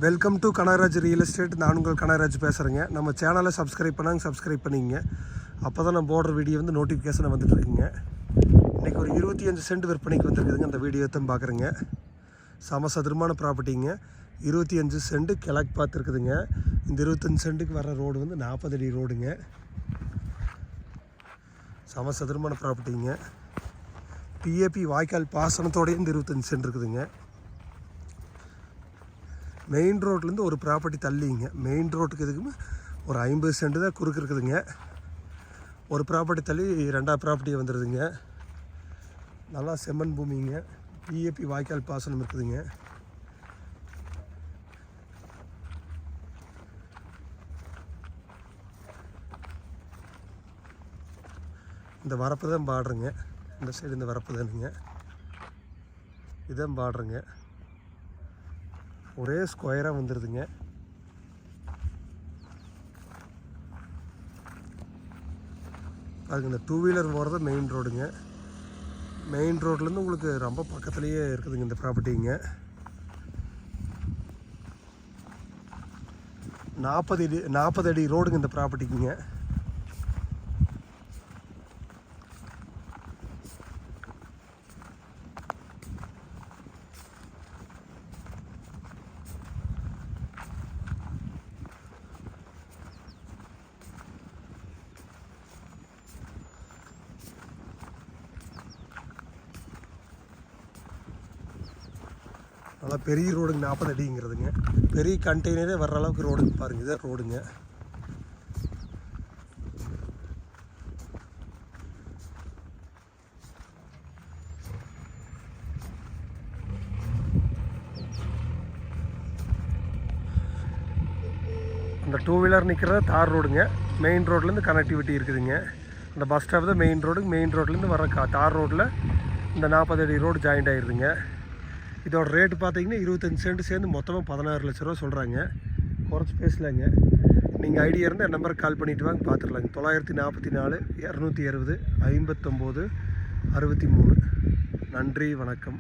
Welcome to Kanagaraj real estate. நான் உங்கள் கனகராஜ் பேசுகிறேங்க. நம்ம சேனலை சப்ஸ்கிரைப் பண்ணிங்க. அப்போ தான் நம்ம போடுற வீடியோ வந்து நோட்டிஃபிகேஷனை வந்துட்டுருக்குங்க. இன்றைக்கி ஒரு 25 சென்ட் விற்பனைக்கு வந்துருக்குதுங்க. அந்த வீடியோ தான் பார்க்குறேங்க. சமசதுரமான ப்ராப்பர்ட்டிங்க. 25 சென்ட் கிழக்கு பார்த்துருக்குதுங்க. இந்த 25 சென்ட்டுக்கு வர ரோடு வந்து 40 அடி ரோடுங்க. சமசதுரமான ப்ராப்பர்ட்டிங்க. பிஏபி வாய்க்கால் பாசனத்தோடய இந்த 25 சென்ட் இருக்குதுங்க. மெயின் ரோட்லேருந்து ஒரு ப்ராப்பர்ட்டி தள்ளிங்க. மெயின் ரோட்டுக்கு எதுக்குமே ஒரு 50 சென்ட் தான் குறுக்கு இருக்குதுங்க. ஒரு ப்ராப்பர்ட்டி தள்ளி 2ஆவது ப்ராப்பர்ட்டி வந்துடுதுங்க. நல்லா செம்மண் பூமிங்க. பிஏபி வாய்க்கால் பாசனம் இருக்குதுங்க. இந்த வரப்பு தான் பாடுறேங்க. இந்த சைடு இந்த வரப்பு தானுங்க. இதான் பாடுறேங்க. ஒரே ஸ்கொயராக வந்துடுதுங்க. அதுக்கு இந்த 2 வீலர் போகிறத மெயின் ரோடுங்க. மெயின் ரோட்லேருந்து உங்களுக்கு ரொம்ப பக்கத்துலேயே இருக்குதுங்க இந்த ப்ராப்பர்ட்டிங்க. 40 அடி ரோடுங்க இந்த ப்ராப்பர்ட்டிக்குங்க. நல்லா பெரிய ரோடுங்க. 40 அடிங்கிறதுங்க. பெரிய கண்டெய்னரே வர்ற அளவுக்கு ரோடுங்க. பாருங்கள், இதான் ரோடுங்க. அந்த 2 வீலர் நிற்கிறத தார் ரோடுங்க. மெயின் ரோட்லேருந்து கனெக்டிவிட்டி இருக்குதுங்க. அந்த பஸ் ஸ்டாப் தான் மெயின் ரோடு. மெயின் ரோட்லேருந்து வர தார் ரோட்டில் இந்த 40 அடி ரோடு ஜாயிண்ட் ஆகிடுதுங்க. இதோட ரேட்டு பார்த்தீங்கன்னா 25 சென்ட் சேர்ந்து மொத்தமாக 16 லட்ச ரூபா சொல்கிறாங்க. குறைச்சி பேசலாங்க. நீங்கள் ஐடியா இருந்தால் என் நம்பருக்கு கால் பண்ணிவிட்டு வாங்க, பார்த்துடலாங்க. 944 260 59 63. நன்றி, வணக்கம்.